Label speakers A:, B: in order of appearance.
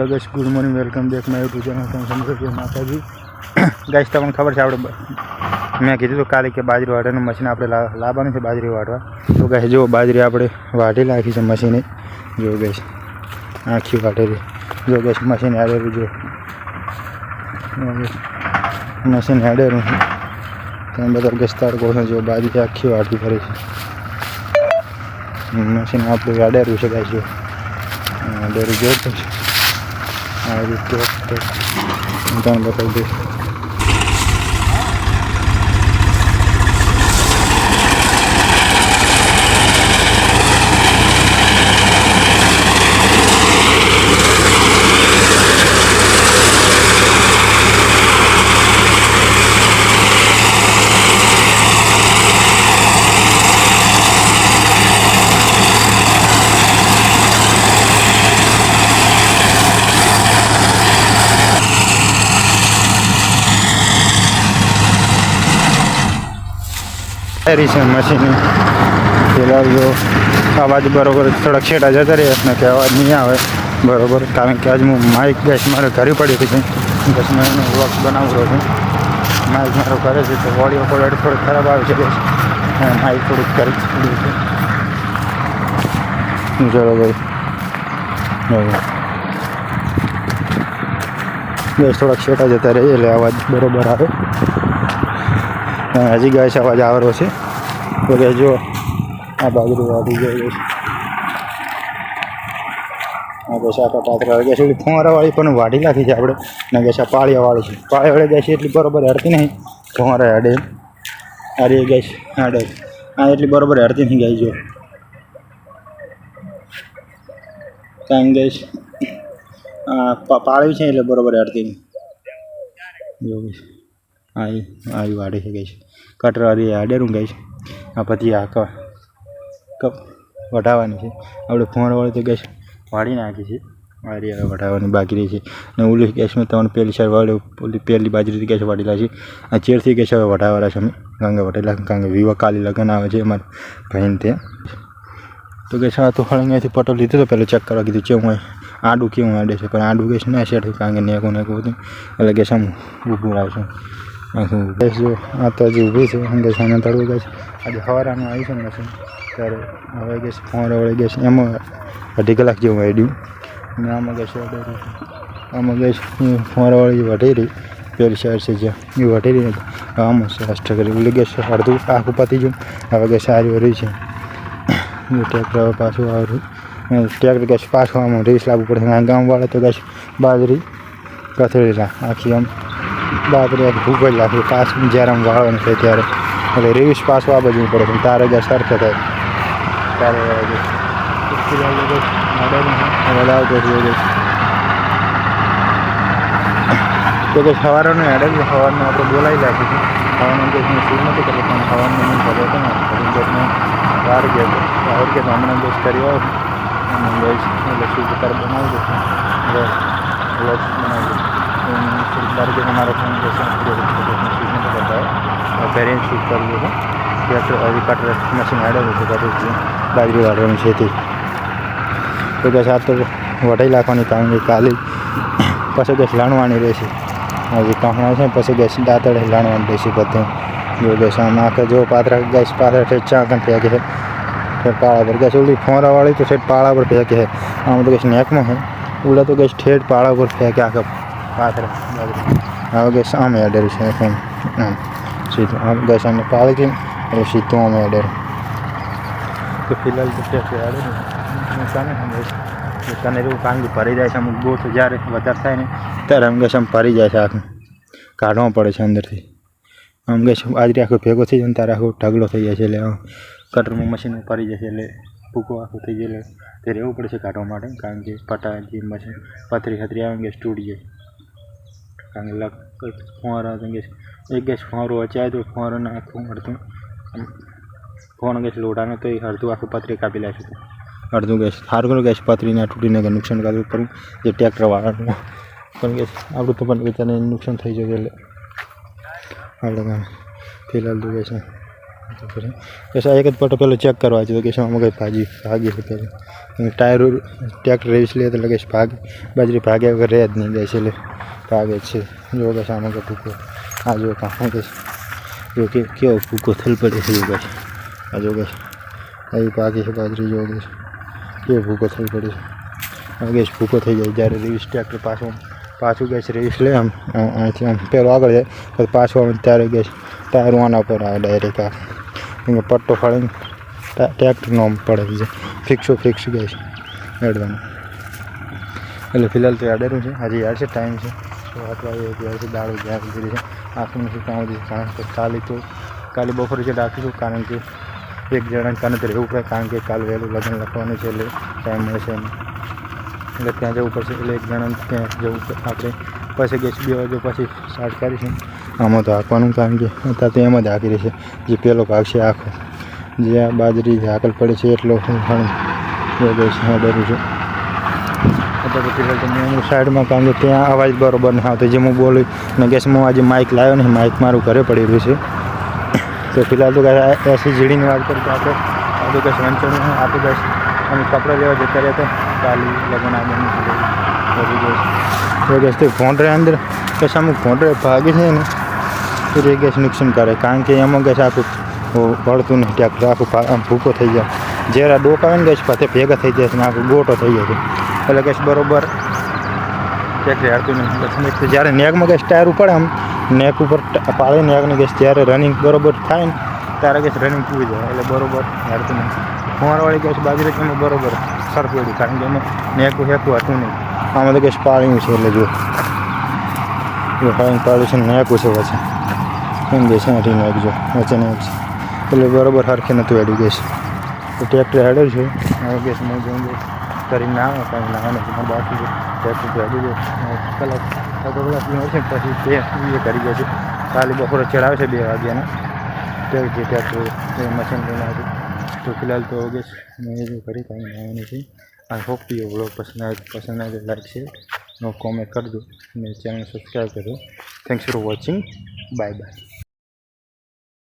A: guys good morning welcome back my YouTube channel तो समझो कि माता जी गाइस તમને ખબર છે આપણે મેં કીધું તો કાલે કે બાજરી વાટવાનું મશીન આપણે લાવવાનું છે બાજરી વાટવા તો ગાइस જો બાજરી આપણે વાટી નાખી છે મશીને જો ગાइस આખી વાટેલી જો ગાइस મશીન આડેલું જો મશીન આડેલું તમે બધા ગાइस તડકો છે જો બાજરી આખી વાટી કરી છે મશીન આપણે આડેલું છે ગાइस જો આડેલું જો આ રીતે તમને બતાવી દઈશ मशीन फिलहाल जो आवाज बराबर थोड़ा छेटा जता रहे ना कि आवाज नहीं आए बराबर कारण कि आज माइक गैस मारे घरे पड़ी थी बस मैं व्लॉग बनाव रो छूँ माइक मारो करे तो ऑडियो क्वॉलिटी थोड़ी खराब आए गैस माइक थोड़ी कर चलो भाई गैस थोड़ा छेटा जता रहे એટલે आवाज बराबर आए हजी गैस आवाज आवरो है तो गैस जो आ बाजरी वाटी गई गैस आ गैस आखा पात्रा गैस एटली फुवारावाળી પણ વાટી નાખી છે આપણે ને ગેસ આ પાળિયાવાળી છે પાળિયાવાળી ગેસ એટલી બરોબર હડતી નહીં ફુવારા હડે આ રે ગેસ હડે આ એટલી બરોબર હડતી નહીં ગઈ જો કાંઈ ગેસ પાળવી છે એટલે બરોબર હડતી નહીં જો ગેસ आई वाड़े है गई कटर आ आडेरू गई आ पी आ कप वटावानी है अपने फोन वाली तो गैस वाड़ी नाखी है वाड़ी हवे वटावानी बाकी रही है ने ओली गैस में तमने पहली साइड वाले पहली बाजरी गैस वाटेला है आ चेरथी गैस हवे वटावाला छे गंगा वटेला कारण विवा काली लगन आवे छे अमार बहन ते तो गैस आ तो हळंग थी पटो लीधो तो पहले चेक करवा कीधुं केवुं आडू केवुं आडे छे पण आडू गैस ना सेट कारण के नेको नेको हतुं એટલે ગેસ આમ ઊભું રાખે गैस जो आता जी ऊभी है गैस आने तड़वे गैस आज हवारा आई है मशीन तरह हवे गैस फुवारावाળી गैस एम 2.5 कलाक जेवुं वाड्युं ने आमां गैस आमां गैस फुवारावाળી वटी रही पेली साइड से ज्यां ए वटी रही आमां स्टार्ट करी ओली गैस अर्धुं आखुं पती गयुं हवे गैस आ रही है ट्रेक्टर हवे पाछुं आवे ट्रेक्टर गैस पाछुं आमां रेस लागू पड़े गामवाळा तो गैस बाजरी कथड़ी आखी आम बाजरी भूगल लाखी पास जयराम वाळवानी है त्यारे એટલે રેસ પાછો આ બાજુ પડે છે તારે ગેસ સરખે થાય તારે તો કે સવારનો હેડે સવારનો આપણે બોલાવી નાખીશું સવારનો ગેસની સીટ નથી કરી પણ સવારનો નહીં કરે હતો ને ગેસને બહાર ગયા બહાર કે હમણાં ગેસ કર્યો ગેસ એટલે શું પ્રકાર બનાવી દઈશું બનાવી तारीखे हमारा फोन जैसे पेरेंट्स शूट कर लिए ट्रैक्टर अभी कटर मशीन आड़े हुए बाजरी वाटवानी है तो गैस आ तो वटाई नाखवानी कारण के काली पछी गैस लाणवानी रहेशे हजी कहना है पछी गैस दांतड़े लाणवानी रहेशे बधुं जो गैस आम आखे जो पात्रा गैस पात्रा ठेठ चाकन फेंके है फिर पाड़ा पर गैस ओली फुवारावाળી तो ठेठ पाड़ा पर फेंके है आम तो गैस नेक में है ओला तो गैस ठेठ पाड़ा पर फेंके आखा पात्रा हाँ गैस आम एडेर है आम सीधो आम गैस आम पाड़ी थी और सीधो आम एडेर तो फिलहाल तो ट्रेक्टर आड़े सामने कने एवं कारण के भरी जाए अमुक बोट जयरे वधारे थाय ने त्यारे आम गैस आम भरी जाए आखुं काढवा पड़े अंदर थी आम गैस बाजरी आखो भेगो थी जाए त्यारे आखो ढगलो थी जाए एटले कटर में मशीन में भरी जाए एटले भूको आखो थी जाए एटले ते रहेवुं पड़े काढवा माटे कारण के पटा जे मशीन पथरी खतरी आवे गैस तूटी जाए कारण फुवारा गैस एक गैस फुवारो वचाए तो फुवारो आखुं अर्धुं फुवारो गैस लोडानो तो अर्धुं आखुं पतरी कापी लागे अर्धुं गैस सारू गैस पतरी ना तूटी ने नुकसान करवुं पड़े जे ट्रेक्टर वाळा पण गैस आपणुं तो पण बेचाराने नुकसान थई जशे એટલે આપણે फिलहाल तो गैस कैसा एक पट्टो पहले चेक करवा तो कैसे हम कहीं भागी है पहले टायर ट्रैक्टर रेस लिए तो लगे भाग बाजरी भागे अगर रह नहीं गए इसलिए भागे जो कैसे हम भूको आ जो कहाँ कैसे जो कि क्यों भूको थल पड़े है जो कैसे आ जो कैसे अभी भागी है बाजरी जो कैसे क्यों भूको थल पड़े आगे भूको थी जाए जયારે રેસ ટ્રેક્ટર પાછું ગેસ રેસ લે આમ અહીંથી આમ પેલો આગળ જાય તો પાછું આવે ત્યારે ગેસ ટાયર આના પર આવે ડાયરેક્ટ આ પટ્ટો ફાડીને ટ્રેક્ટરનો આમ પડે છે ફિક્સ ગેસ એડવાનું એટલે ફિલહાલ તો એડેરું છે હજી યાર છે ટાઈમ છે 7 વાગે યાર છે દાડો જ્યાં સુધી છે આખું નથી કામ હતી કારણ કે કાલે બપોરે છે રાખીશું કારણ કે એક જણા કાને તો રહેવું પડે કારણ કે કાલે વહેલું લગ્ન લખવાનું છે એટલે ટાઈમ મળશે એટલે ત્યાં જવું પડશે એટલે એક જણા ત્યાં જવું આપણે પછી ગેસ 2 વાગે પછી સ્ટાર્ટ કરીશું આમાં તો હાંકવાનું કારણ કે અત્યારે તો એમાં જ હાંકી રહેશે જે પેલો ભાગ છે આખો જે આ બાજરી હાકલ પડે છે એટલો હું ઘણું ગેસ ડરું છું અત્યારે ફિલહાલ તો હું સાઈડમાં કારણ કે ત્યાં અવાજ બરોબર નહીં આવતો જે હું બોલું ને ગેસમાં આજે માઇક લાવ્યો ને માઇક મારું ઘરે પડી રહ્યું છે તો ફિલહાલ તો એસી જીડીની વાત કરીએ તો આપણે બધું ગેસ વંચાણું છે આપણે ગેસ અમે કપડાં લેવા જતા રહ્યા હતા કાલે લગ્ન આવવાનું છે ગેસ તો ફોન્ડરે અંદર ગેસ અમુક ફોન્ડરે ભાગે છે ને તો એ ગેસ નુકસાન કરે કારણ કે એમાં ગેસ આખું વળતું નહીં ટ્રેક્ટર આખું આમ ભૂકો થઈ જાય જ્યારે ડોકાવે ને ગેસ પાસે ભેગા થઈ જાય ને આખું ગોટો થઈ જાય છે એટલે ગેસ બરાબર ટ્રેક્ટર હારતું નહીં બસ જ્યારે નેકમાં ગેસ ટાયર પડે આમ નેક ઉપર પાડે નેકને ગેસ ત્યારે રનિંગ બરાબર થાય ને ત્યારે ગેસ રનિંગ પૂરી જાય એટલે બરાબર હારતું નહીં ફુવારવાળી ગેસ બાજરી એમાં બરાબર સરપેડ્યું કારણ કે એમાં નેકું હેકું હતું નહીં આમાં તો ગેસ પાડ્યું છે એટલે જો પાડ્યું છે નેકું છે વચ્ચે એમ ગેસ નથી નાખજો વચ્ચે નેક છે એટલે બરાબર સરખે નહોતું હેડ્યું ગેસ તો ટ્રેક્ટર હેડ્યું છે હવે ગેસ હું જઉં ગેસ કરીને ના આવે કાંઈ ના નથી બાકી છે ટ્રેક્ટર હેડ્યું છે કલાક અડધો કલાકની હોય છે પછી તે એ કરી ગયા છે કાલે બપોરે ચડાવે છે 2 વાગ્યાના જે ટ્રેક્ટર મશીન લઈને આવ્યું તો ફિલહાલ તો ગેસ મેં કરી કાંઈ નવું નથી આઈ હોપ યુ વ્લોગ પસંદ આવે લાઈક શેર નો કોમેન્ટ કરજો અને ચેનલ સબસ્ક્રાઈબ કરજો થેન્ક્સ ફોર વોચિંગ બાય